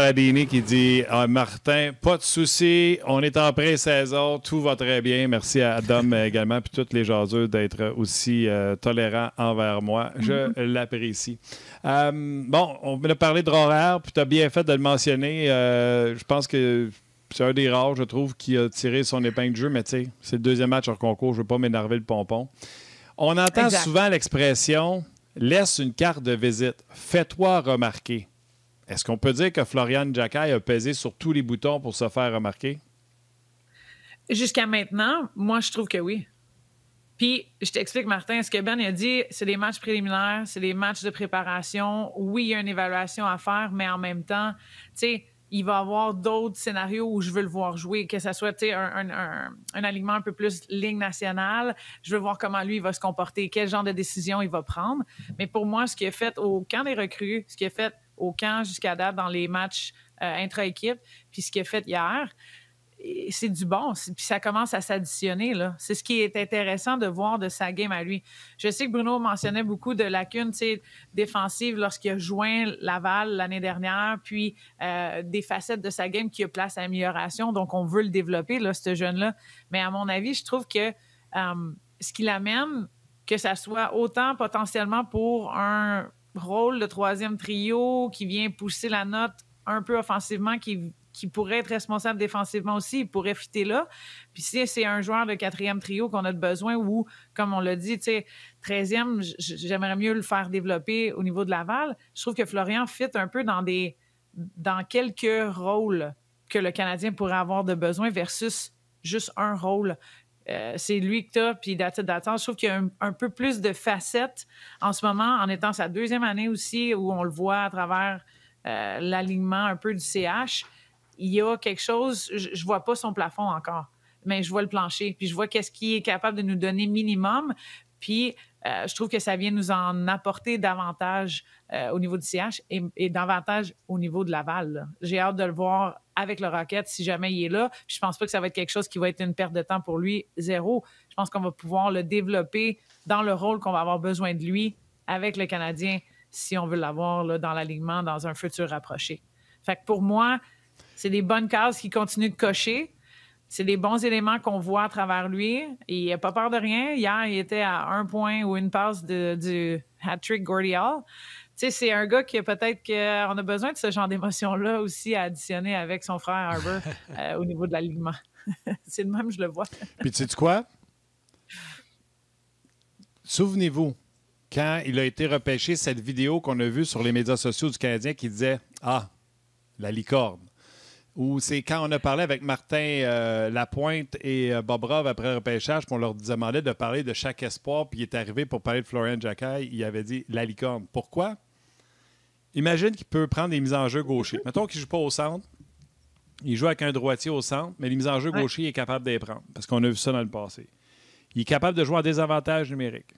Paradini qui dit Martin, pas de souci, on est en pré-saison, tout va très bien. Merci à Dom également, puis tous les jaseux d'être aussi tolérants envers moi. Je l'apprécie. Bon, on a parlé de Rohrer, puis tu as bien fait de le mentionner. Je pense que c'est un des rares, je trouve, qui a tiré son épingle de jeu, mais tu sais, c'est le deuxième match hors concours, je ne veux pas m'énerver le pompon. On entend souvent l'expression « laisse une carte de visite, fais-toi remarquer ». Est-ce qu'on peut dire que Florian Xhekaj a pesé sur tous les boutons pour se faire remarquer? Jusqu'à maintenant, moi, je trouve que oui. Puis, je t'explique, Martin, ce que Ben a dit, c'est des matchs préliminaires, c'est des matchs de préparation. Oui, il y a une évaluation à faire, mais en même temps, tu sais, il va y avoir d'autres scénarios où je veux le voir jouer, que ce soit un alignement un peu plus ligne nationale. Je veux voir comment lui il va se comporter, quel genre de décision il va prendre. Mais pour moi, ce qu'il a fait au camp des recrues, ce qu'il a fait au camp jusqu'à date dans les matchs intra-équipe, puis ce qu'il a fait hier, c'est du bon. Puis ça commence à s'additionner, là. C'est ce qui est intéressant de voir de sa game à lui. Je sais que Bruno mentionnait beaucoup de lacunes défensives lorsqu'il a joint Laval l'année dernière, puis des facettes de sa game qui a place à amélioration. Donc, on veut le développer, là, ce jeune-là. Mais à mon avis, je trouve que ce qui l'amène, que ça soit autant potentiellement pour un rôle de troisième trio qui vient pousser la note un peu offensivement, qui pourrait être responsable défensivement aussi, il pourrait fitter là. Puis si c'est un joueur de quatrième trio qu'on a besoin ou, comme on l'a dit, 13e, j'aimerais mieux le faire développer au niveau de Laval. Je trouve que Florian fit un peu dans quelques rôles que le Canadien pourrait avoir de besoin versus juste un rôle. C'est lui que tu as, puis d'attente. Je trouve qu'il y a un peu plus de facettes en ce moment, en étant sa deuxième année aussi, où on le voit à travers l'alignement un peu du CH. Il y a quelque chose, je vois pas son plafond encore, mais je vois le plancher, puis je vois qu'est-ce qu'il est capable de nous donner minimum, puis je trouve que ça vient nous en apporter davantage au niveau du CH et davantage au niveau de Laval, là. J'ai hâte de le voir avec le Rocket si jamais il est là. Puis je pense pas que ça va être quelque chose qui va être une perte de temps pour lui, zéro. Je pense qu'on va pouvoir le développer dans le rôle qu'on va avoir besoin de lui avec le Canadien si on veut l'avoir là, dans l'alignement dans un futur rapproché. Fait que pour moi, c'est des bonnes cases qui continuent de cocher. C'est des bons éléments qu'on voit à travers lui. Et il n'a pas peur de rien. Hier, il était à 1 point ou une passe du hat-trick Gordie Howe. Tu sais, c'est un gars qui peut-être qu'on a besoin de ce genre d'émotion-là aussi à additionner avec son frère Harbour au niveau de l'alignement. C'est le même, je le vois. Puis tu sais quoi? Souvenez-vous, quand il a été repêché, cette vidéo qu'on a vue sur les médias sociaux du Canadien qui disait « Ah, la licorne ». Ou c'est quand on a parlé avec Martin Lapointe et Bobrov après le repêchage, puis on leur demandait de parler de chaque espoir, puis il est arrivé pour parler de Florian Xhekaj, il avait dit la licorne. Pourquoi? Imagine qu'il peut prendre des mises en jeu gaucher. Mettons qu'il ne joue pas au centre, il joue avec un droitier au centre, mais les mises en jeu gaucher, il est capable de les prendre, parce qu'on a vu ça dans le passé. Il est capable de jouer en désavantage numérique.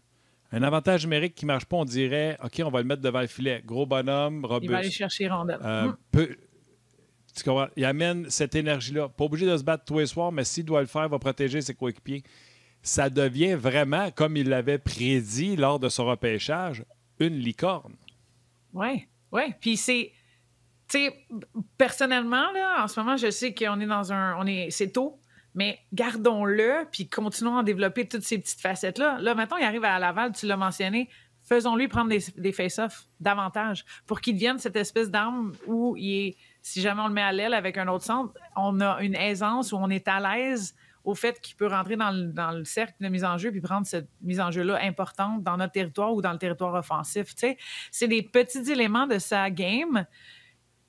Un avantage numérique qui ne marche pas, on dirait, OK, on va le mettre devant le filet. Gros bonhomme, robuste. Il va aller chercher rondelle. Il amène cette énergie-là. Pas obligé de se battre tous les soirs, mais s'il doit le faire, il va protéger ses coéquipiers. Ça devient vraiment, comme il l'avait prédit lors de son repêchage, une licorne. Oui. Puis c'est... Tu sais, personnellement, là, en ce moment, je sais qu'on est dans c'est tôt, mais gardons-le, puis continuons à développer toutes ces petites facettes-là. Là, maintenant, il arrive à Laval, tu l'as mentionné, faisons-lui prendre des face-offs davantage pour qu'il devienne cette espèce d'arme où il est... Si jamais on le met à l'aile avec un autre centre, on a une aisance où on est à l'aise au fait qu'il peut rentrer dans le cercle de mise en jeu puis prendre cette mise en jeu-là importante dans notre territoire ou dans le territoire offensif. Tu sais, c'est des petits éléments de sa game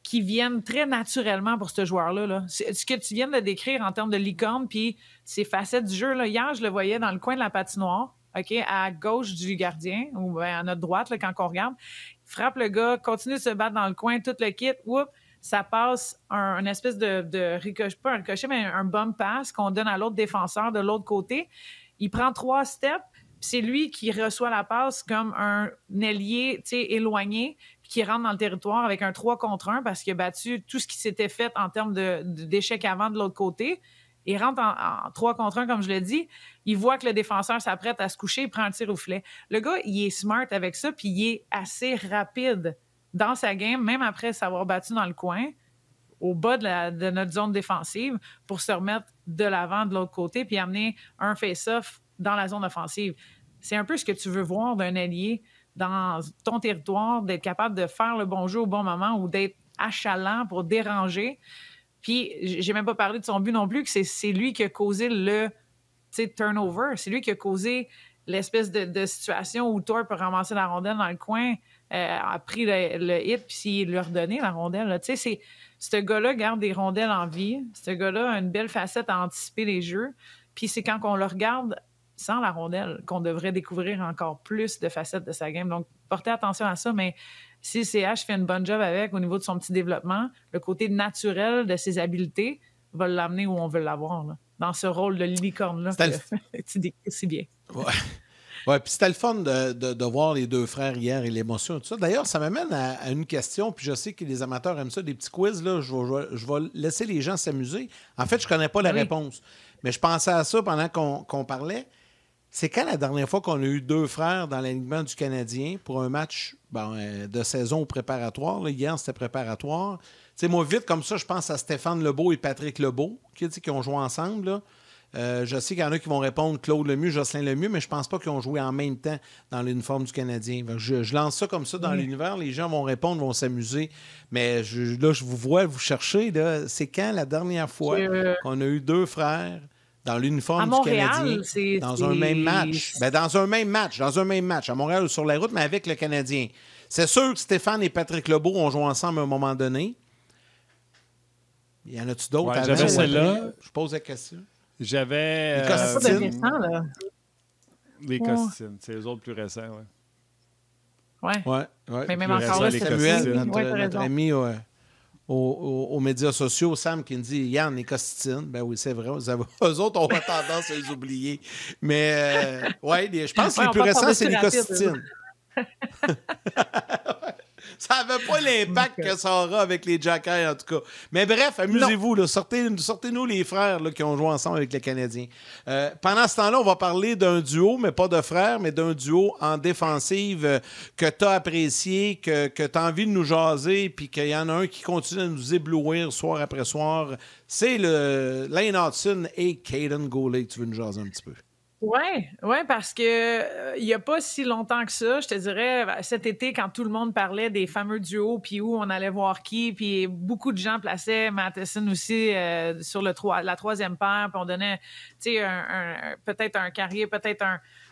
qui viennent très naturellement pour ce joueur-là. Là. Ce que tu viens de décrire en termes de licorne puis ces facettes du jeu, là, hier, je le voyais dans le coin de la patinoire, OK, à gauche du gardien ou à notre droite, là, quand on regarde. Il frappe le gars, continue de se battre dans le coin, tout le kit, whoop, ça passe un espèce de ricochet, pas un ricochet, mais un bump pass qu'on donne à l'autre défenseur de l'autre côté. Il prend 3 steps, puis c'est lui qui reçoit la passe comme un ailier éloigné, puis qui rentre dans le territoire avec un 3 contre 1 parce qu'il a battu tout ce qui s'était fait en termes d'échecs avant de l'autre côté. Il rentre en 3 contre 1, comme je l'ai dit. Il voit que le défenseur s'apprête à se coucher, il prend un tir au filet. Le gars, il est smart avec ça, puis il est assez rapide dans sa game, même après s'avoir battu dans le coin, au bas de notre zone défensive pour se remettre de l'avant de l'autre côté puis amener un face-off dans la zone offensive. C'est un peu ce que tu veux voir d'un allié dans ton territoire, d'être capable de faire le bon jeu au bon moment ou d'être achalant pour déranger. Puis, j'ai même pas parlé de son but non plus, que c'est lui qui a causé le turnover. C'est lui qui a causé l'espèce de situation où Thorpe a ramassé la rondelle dans le coin, a pris le hit, puis il lui a redonné la rondelle. Tu sais, ce gars-là garde des rondelles en vie. Ce gars-là a une belle facette à anticiper les jeux. Puis c'est quand on le regarde sans la rondelle qu'on devrait découvrir encore plus de facettes de sa game. Donc, portez attention à ça, mais si CH fait une bonne job avec au niveau de son petit développement, le côté naturel de ses habiletés va l'amener où on veut l'avoir, là, dans ce rôle de licorne-là que tu décris si bien. Ouais. Oui, puis c'était le fun de voir les deux frères hier et l'émotion et tout ça. D'ailleurs, ça m'amène à une question, puis je sais que les amateurs aiment ça, des petits quiz, là. Je vais laisser les gens s'amuser. En fait, je ne connais pas la réponse, mais je pensais à ça pendant qu'on parlait. C'est quand la dernière fois qu'on a eu deux frères dans l'alignement du Canadien pour un match de saison préparatoire? Là, hier, c'était préparatoire. Tu sais, moi, vite, comme ça, je pense à Stéphane Lebeau et Patrick Lebeau, qui ont joué ensemble, là. Je sais qu'il y en a qui vont répondre Claude Lemieux, Jocelyn Lemieux, mais je pense pas qu'ils ont joué en même temps dans l'uniforme du Canadien. Je lance ça comme ça dans l'univers. Les gens vont répondre, vont s'amuser. Mais là, je vous vois, vous cherchez. C'est quand la dernière fois qu'on a eu deux frères dans l'uniforme du Canadien dans un même match? Dans un même match. À Montréal ou sur la route, mais avec le Canadien. C'est sûr que Stéphane et Patrick Lebeau ont joué ensemble à un moment donné. Y en a-tu d'autres? Ouais, j'avais celle-là. Je pose la question. J'avais... Les Costitines. Les Costitines. C'est les autres plus récents, oui. Ouais. Mais même encore là, Samuel, notre ami aux médias sociaux, Sam, qui me dit « Yann, les Costitines. » Ben oui, c'est vrai. Eux autres, on a tendance à les oublier. Mais, je pense que les plus récents, c'est les Costitines. Ça n'avait pas l'impact que ça aura avec les Jackers, en tout cas. Mais bref, amusez-vous. Là, sortez-nous les frères là, qui ont joué ensemble avec les Canadiens. Pendant ce temps-là, on va parler d'un duo, mais pas de frères, mais d'un duo en défensive que tu as apprécié, que tu as envie de nous jaser, puis qu'il y en a un qui continue à nous éblouir soir après soir. C'est Lane Hutson et Caden Goulet que tu veux nous jaser un petit peu. Oui, parce que il n'y a pas si longtemps que ça, je te dirais, cet été, quand tout le monde parlait des fameux duos, puis où on allait voir qui, puis beaucoup de gens plaçaient Matheson aussi sur la troisième paire, puis on donnait, tu sais, peut-être un Carrier, peut-être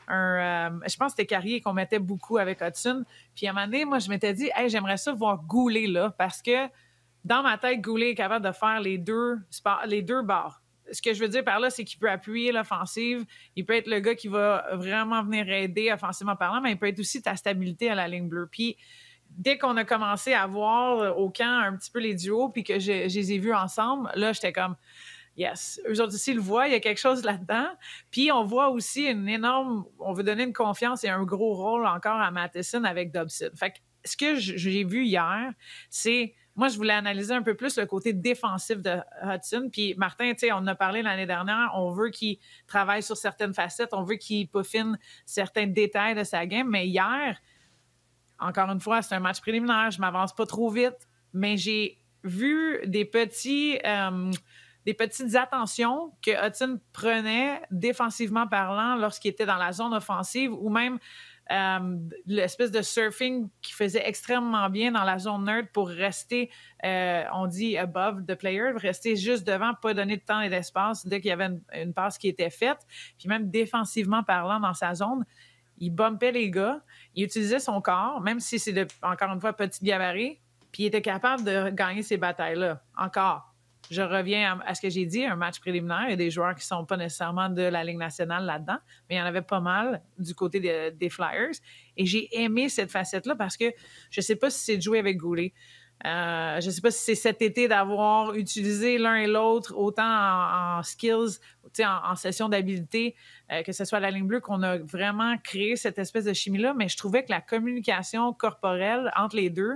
je pense que c'était Carrier qu'on mettait beaucoup avec Hutson. Puis à un moment donné, moi, je m'étais dit, hey, j'aimerais ça voir Goulet là, parce que dans ma tête, Goulet est capable de faire les deux barres. Ce que je veux dire par là, c'est qu'il peut appuyer l'offensive. Il peut être le gars qui va vraiment venir aider offensivement parlant, mais il peut être aussi ta stabilité à la ligne bleue. Puis, dès qu'on a commencé à voir au camp un petit peu les duos, puis que je les ai vus ensemble, là, j'étais comme, yes. Eux autres aussi le voient, il y a quelque chose là-dedans. Puis, on voit aussi on veut donner une confiance et un gros rôle encore à Matheson avec Dobson. Fait que ce que j'ai vu hier, c'est... Moi, je voulais analyser un peu plus le côté défensif de Hutson. Puis Martin, tu sais, on en a parlé l'année dernière, on veut qu'il travaille sur certaines facettes, on veut qu'il peaufine certains détails de sa game. Mais hier, encore une fois, c'est un match préliminaire, je m'avance pas trop vite, mais j'ai vu des petites attentions que Hutson prenait défensivement parlant lorsqu'il était dans la zone offensive ou même l'espèce de surfing qui faisait extrêmement bien dans la zone neutre pour rester, on dit above the player, rester juste devant, pas donner de temps et d'espace dès qu'il y avait une passe qui était faite. Puis même défensivement parlant dans sa zone, il bumpait les gars, il utilisait son corps, même si c'est encore une fois petit gabarit, puis il était capable de gagner ces batailles-là. Encore. Je reviens à ce que j'ai dit, un match préliminaire. Il y a des joueurs qui ne sont pas nécessairement de la Ligue nationale là-dedans, mais il y en avait pas mal du côté des Flyers. Et j'ai aimé cette facette-là parce que je ne sais pas si c'est de jouer avec Goulet. Je ne sais pas si c'est cet été d'avoir utilisé l'un et l'autre autant en skills, en session d'habilité, que ce soit à la ligne bleue, qu'on a vraiment créé cette espèce de chimie-là. Mais je trouvais que la communication corporelle entre les deux,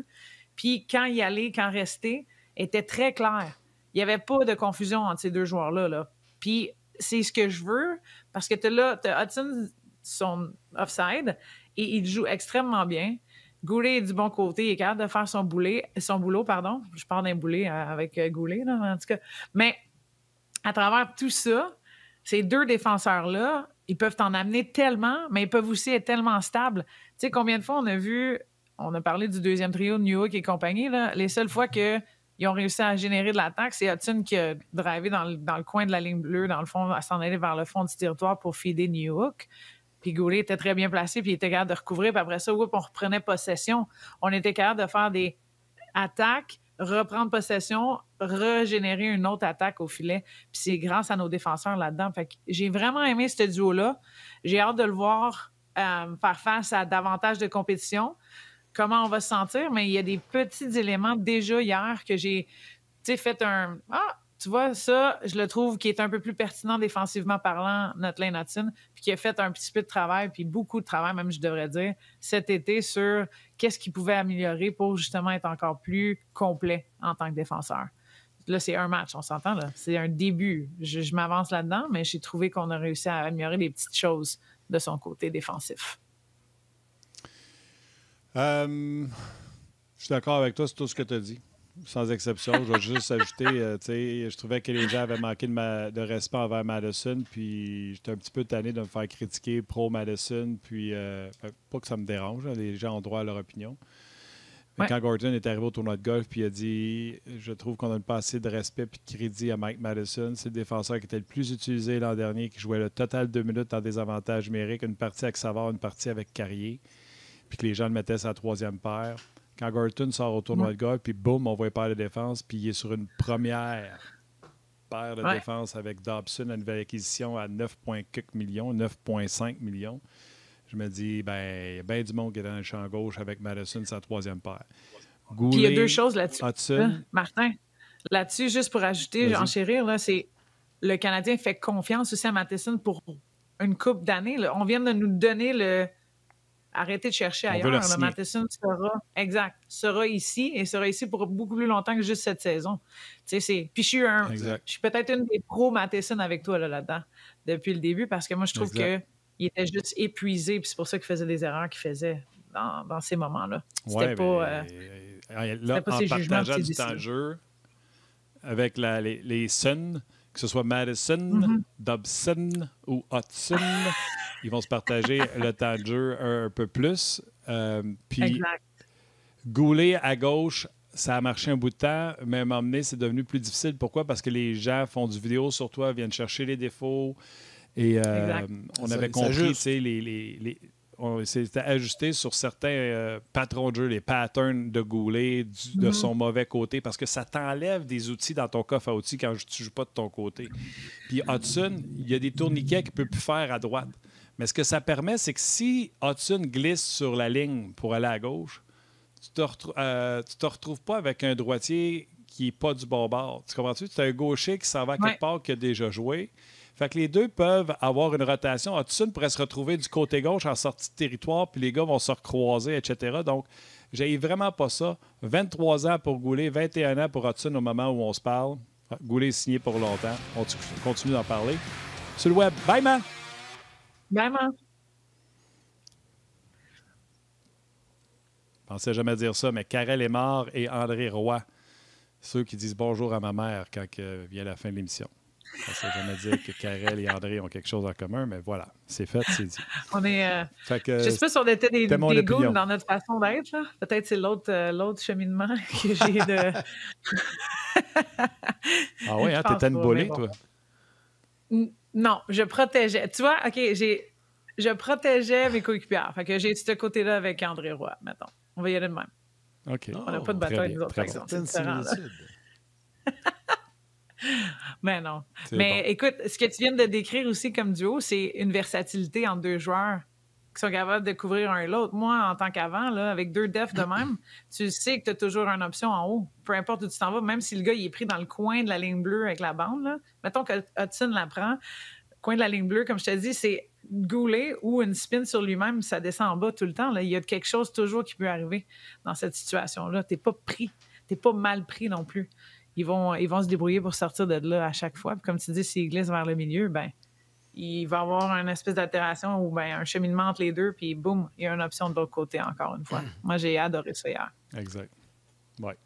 puis quand y aller, quand rester, était très claire. Il n'y avait pas de confusion entre ces deux joueurs-là. Là. Puis c'est ce que je veux, parce que tu as Hutson, son offside, et il joue extrêmement bien. Goulet est du bon côté, il est capable de faire son boulot, pardon. Je parle d'un boulet avec Goulet, là, en tout cas. Mais à travers tout ça, ces deux défenseurs-là, ils peuvent t'en amener tellement, mais ils peuvent aussi être tellement stables. Tu sais, combien de fois on a parlé du deuxième trio de Newhook et compagnie, là, les seules fois qu'ils ont réussi à générer de l'attaque, c'est Hudson qui a drivé dans le coin de la ligne bleue, dans le fond, à s'en aller vers le fond du territoire pour feeder Newhook. Puis Goulet était très bien placé, puis il était capable de recouvrir. Puis après ça, on reprenait possession. On était capable de faire des attaques, reprendre possession, régénérer une autre attaque au filet. Puis c'est grâce à nos défenseurs là-dedans. Fait que j'ai vraiment aimé ce duo-là. J'ai hâte de le voir faire face à davantage de compétition. Comment on va se sentir? Mais il y a des petits éléments déjà hier que j'ai fait un... Tu vois, ça, je le trouve qui est un peu plus pertinent défensivement parlant, notre Lane Hudson, puis qui a fait un petit peu de travail, puis beaucoup de travail, même, je devrais dire, cet été sur qu'est-ce qu'il pouvait améliorer pour justement être encore plus complet en tant que défenseur. Là, c'est un match, on s'entend, là. C'est un début. Je m'avance là-dedans, mais j'ai trouvé qu'on a réussi à améliorer des petites choses de son côté défensif. Je suis d'accord avec toi sur tout ce que tu as dit. Sans exception. Je vais juste ajouter, je trouvais que les gens avaient manqué de respect envers Matheson, puis j'étais un petit peu tanné de me faire critiquer pro-Matheson, puis pas que ça me dérange, hein, les gens ont droit à leur opinion. Mais quand Gordon est arrivé au tournoi de golf, puis il a dit « Je trouve qu'on n'a pas assez de respect et de crédit à Mike Matheson. C'est le défenseur qui était le plus utilisé l'an dernier, qui jouait le total de 2 minutes en désavantage numérique, une partie avec Savard, une partie avec Carrier, puis que les gens le mettaient sa troisième paire. » Quand Gorton sort au tournoi de golf, puis boum, on voit une paire de défense, puis il est sur une première paire de défense avec Dobson, une nouvelle acquisition à 9,4 millions, 9,5 millions. Je me dis, il y a bien du monde qui est dans le champ gauche avec Matheson, sa troisième paire. Goulet, puis il y a deux choses là-dessus. Hudson, Martin, là-dessus, juste pour ajouter, enchérir, là, c'est le Canadien fait confiance aussi à Matheson pour une couple d'années. Là. On vient de nous donner le... Arrêtez de chercher ailleurs. Le Matheson sera ici et sera ici pour beaucoup plus longtemps que juste cette saison. Puis je suis peut-être une des pros-Matheson avec toi là-dedans depuis le début parce que moi, je trouve qu'il était juste épuisé puis c'est pour ça qu'il faisait des erreurs qu'il faisait dans ces moments-là. C'était pas ses jugements partageant du temps de jeu avec les Suns, que ce soit Matheson, Dobson ou Hudson, ils vont se partager le temps de jeu un peu plus. Puis Goulet à gauche, ça a marché un bout de temps, mais à un moment donné, c'est devenu plus difficile. Pourquoi? Parce que les gens font du vidéo sur toi, viennent chercher les défauts. Et on avait compris, tu sais, on s'était ajusté sur certains patrons de jeu, les patterns de Goulet, de son mauvais côté, parce que ça t'enlève des outils dans ton coffre à outils quand tu ne joues pas de ton côté. Puis Hudson, il y a des tourniquets qu'il ne peut plus faire à droite. Mais ce que ça permet, c'est que si Hudson glisse sur la ligne pour aller à gauche, tu te retrouves pas avec un droitier qui n'est pas du bon bord. Tu comprends-tu? Tu as un gaucher qui s'en va quelque part qui a déjà joué. Fait que les deux peuvent avoir une rotation. Hudson pourrait se retrouver du côté gauche en sortie de territoire, puis les gars vont se recroiser, etc. Donc, j'ai vraiment pas ça. 23 ans pour Goulet, 21 ans pour Hudson au moment où on se parle. Goulet est signé pour longtemps. On continue d'en parler. Sur le web. Bye, man! Bye, man! Je pensais jamais dire ça, mais Karel Aymar et André Roy, ceux qui disent bonjour à ma mère quand vient la fin de l'émission. Je ne pensais jamais dire que Karel et André ont quelque chose en commun, mais voilà, c'est fait, c'est dit. On est. Je ne sais pas si on était des goûts dans notre façon d'être. Là. Peut-être c'est l'autre cheminement que j'ai de. Ah oui, hein, t'étais une bolée, toi? Non, je protégeais. Tu vois, OK, je protégeais mes coéquipières. Fait que j'ai ce côté-là avec André Roy, mettons. On va y aller de même. OK. On n'a pas de bataille, nous autres, par exemple. C'est différent, là. Mais non. Mais bon. Écoute, ce que tu viens de décrire aussi comme duo, c'est une versatilité entre deux joueurs qui sont capables de couvrir un et l'autre. Moi, en tant qu'avant, là, avec deux defs de même, tu sais que tu as toujours une option en haut. Peu importe où tu t'en vas, même si le gars il est pris dans le coin de la ligne bleue avec la bande. Là. Mettons que Hudson la prend, coin de la ligne bleue, comme je te dis, c'est Goulet ou une spin sur lui-même, ça descend en bas tout le temps. Là. Il y a quelque chose toujours qui peut arriver dans cette situation-là. Tu n'es pas pris. Tu n'es pas mal pris non plus. Ils vont se débrouiller pour sortir de là à chaque fois. Puis comme tu dis, s'ils glissent vers le milieu, ben il va y avoir une espèce d'altération ou un cheminement entre les deux, puis boum, il y a une option de l'autre côté encore une fois. Moi, j'ai adoré ça hier. Exact. Ouais.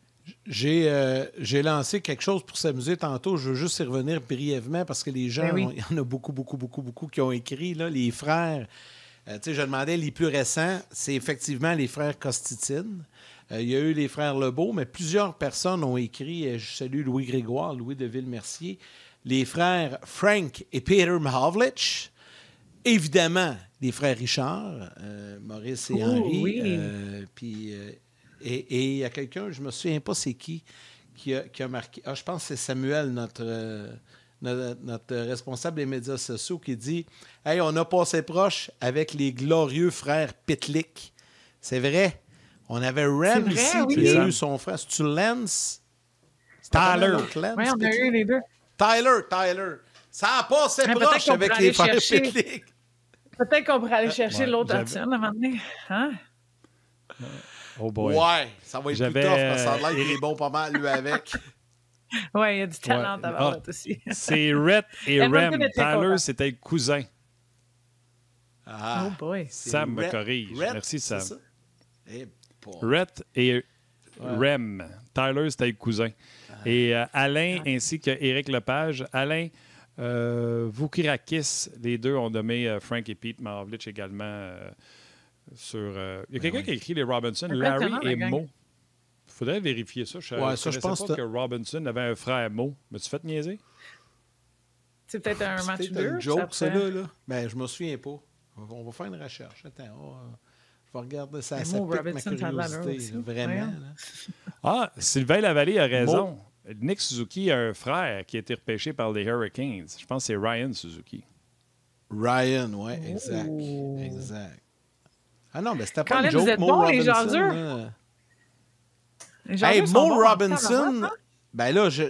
J'ai lancé quelque chose pour s'amuser tantôt. Je veux juste y revenir brièvement parce que les gens, il y en a beaucoup qui ont écrit, là, les frères. Je demandais les plus récents, c'est effectivement les frères Costitine. Il y a eu les frères Lebeau, mais plusieurs personnes ont écrit, je salue Louis Grégoire, Louis de Villemercier, les frères Frank et Peter Mahovlich, évidemment les frères Richard, Maurice et Henri, oui. puis et il y a quelqu'un, je me souviens pas c'est qui a marqué, je pense que c'est Samuel, notre responsable des médias sociaux, qui dit « Hey, on a passé proche avec les glorieux frères Pitlick. » C'est vrai. On avait Rem ici, qui a eu son frère. C'est-tu Lance? Tyler. Oui, on a eu les deux. Tyler. Ça a passé proche avec les frères Pitlick. Peut-être qu'on pourrait aller chercher l'autre Hudson à un moment donné. Hein? Oh boy. Ouais, ça va être plus tough parce que ça a l'air qu'il est bon pas mal, lui, avec. Oui, il y a du talent à avoir aussi. C'est Rhett et Rem. Tyler, c'était le cousin. Oh boy. Sam me corrige. Rhett, merci, Sam. Hey, Rhett et Rem. Tyler, c'était le cousin. Et Alain ainsi qu'Éric Lepage. Alain Voukirakis, les deux ont nommé Frank et Pete Mahovlich également sur... il y a quelqu'un qui a écrit les Robinson, Larry et Mo. Il faudrait vérifier ça. Je pense pas que Robinson avait un frère Mo. M'as-tu fait niaiser? C'est peut-être un match de une joke, ça, là. Ben, je me souviens pas. On va faire une recherche. Attends, je vais regarder ça. Ça pique ma curiosité, vraiment. Ah, Sylvain Lavallée a raison. Nick Suzuki a un frère qui a été repêché par les Hurricanes. Je pense que c'est Ryan Suzuki. Ryan, oui, exact. Ah non, mais c'était pas une joke. Vous êtes bons, les jaseux. Hey, Mo Robinson, ben là, je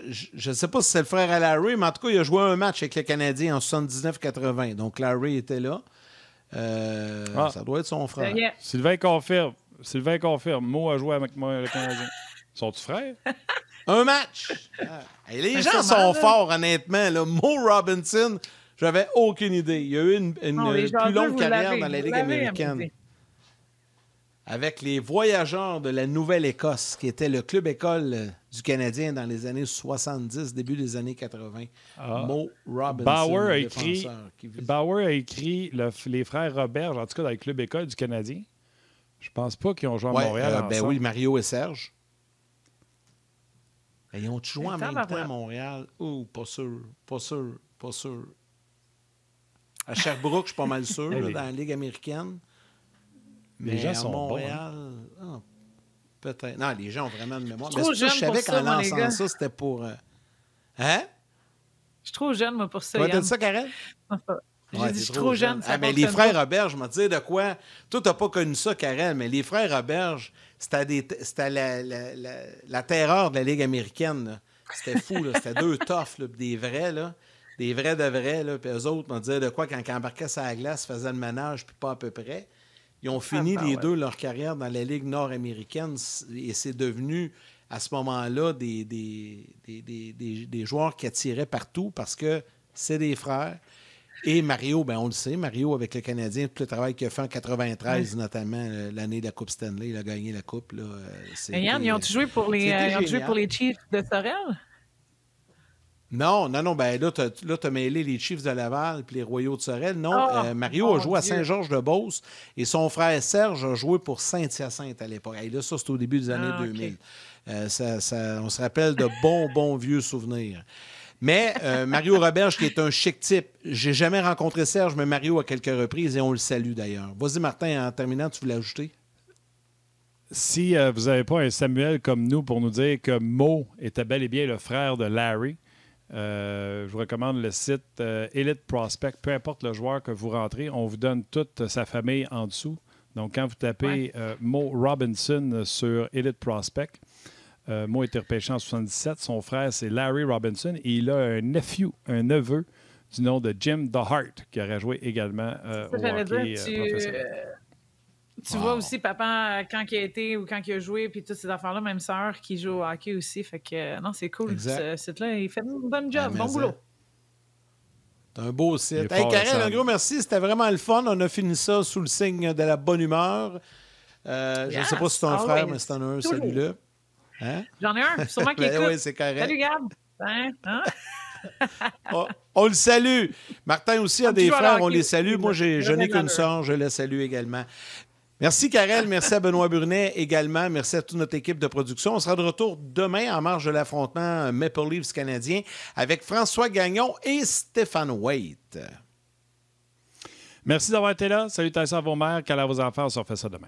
ne sais pas si c'est le frère à Larry, mais en tout cas, il a joué un match avec le Canadien en 79-80. Donc, Larry était là. Ça doit être son frère. Sylvain confirme. Mo a joué avec moi le Canadien. Sont-tu frères? Un match! Hey, les gens sont forts, honnêtement. Là. Mo Robinson, j'avais aucune idée. Il a eu une plus longue carrière dans la Ligue américaine. Avec les Voyageurs de la Nouvelle-Écosse, qui était le club-école du Canadien dans les années 70, début des années 80. Mo Robinson, Bauer a écrit les frères Roberge, en tout cas dans le club-école du Canadien. Je pense pas qu'ils ont joué à Montréal ensemble. Ben oui, Mario et Serge. Ils ont joué en même temps à Montréal? Oh, pas sûr. À Sherbrooke, je suis pas mal sûr, là, dans la Ligue américaine. Les gens sont Montréal, bons. Peut-être. Non, les gens ont vraiment de mémoire. Mais je savais qu'en lançant ça, c'était pour... Hein? Je suis trop jeune, moi, pour ça. Tu as dit ça, Karen? J'ai dit, je suis trop jeune. Mais les frères Roberge, je me disais de quoi? Toi, tu n'as pas connu ça, Karen, mais les frères Roberge, c'était la terreur de la Ligue américaine. Là. C'était fou. Là. C'était deux toughs, là, des vrais. Là. Des vrais de vrais. Là. Puis eux autres, me disaient de quoi quand ils embarquaient sur la glace, faisaient le ménage, puis pas à peu près. Ils ont fini les deux leur carrière dans la Ligue nord-américaine et c'est devenu, à ce moment-là, des joueurs qui attiraient partout parce que c'est des frères. Et Mario, ben on le sait, Mario avec le Canadien, tout le travail qu'il a fait en 93, notamment l'année de la Coupe Stanley, il a gagné la Coupe. Là, Yann, ils ont joué pour les Chiefs de Sorel? Non. Ben là, tu as mêlé les Chiefs de Laval et les Royaux de Sorel. Non, Mario a joué à Saint-Georges-de-Beauce et son frère Serge a joué pour Saint-Hyacinthe à l'époque. Et là, ça, c'était au début des années 2000. On se rappelle de bons vieux souvenirs. Mais Mario Roberge, qui est un chic type, j'ai jamais rencontré Serge, mais Mario à quelques reprises et on le salue d'ailleurs. Vas-y, Martin, en terminant, tu voulais ajouter? Si vous n'avez pas un Samuel comme nous pour nous dire que Mo était bel et bien le frère de Larry, je vous recommande le site Elite Prospect. Peu importe le joueur que vous rentrez, on vous donne toute sa famille en dessous. Donc, quand vous tapez Mo Robinson sur Elite Prospect, Mo a été repêché en 1977. Son frère, c'est Larry Robinson. Et il a un neveu du nom de Jim The Heart, qui aurait joué également au hockey professionnel. Tu vois aussi papa quand il a été ou quand il a joué, puis toutes ces affaires-là, même sœur qui joue au hockey aussi. Fait que non, c'est cool. Ce site-là, il fait un bon job, bon boulot. C'est un beau site. Il est Hey, fort, Karel, Sam. un gros merci. C'était vraiment le fun. On a fini ça sous le signe de la bonne humeur. Je ne sais pas si c'est ton Yes, frère, always. mais c'est un Toujours. celui-là. Hein? J'en ai un, sûrement qui Ben écoute. oui, c'est correct. Salut, Gab. Hein? On le salue. Martin aussi a Ah, des tu vas frères, aller on hockey les aussi, salue. Moi, je vraiment n'ai qu'une malheureux. sœur, je la salue également. Merci, Karel. Merci à Benoît Brunet également. Merci à toute notre équipe de production. On sera de retour demain en marge de l'affrontement Maple Leafs canadien avec François Gagnon et Stéphane Waite. Merci d'avoir été là. Salutations à vos mères, câlins à vos enfants. On se refait ça demain.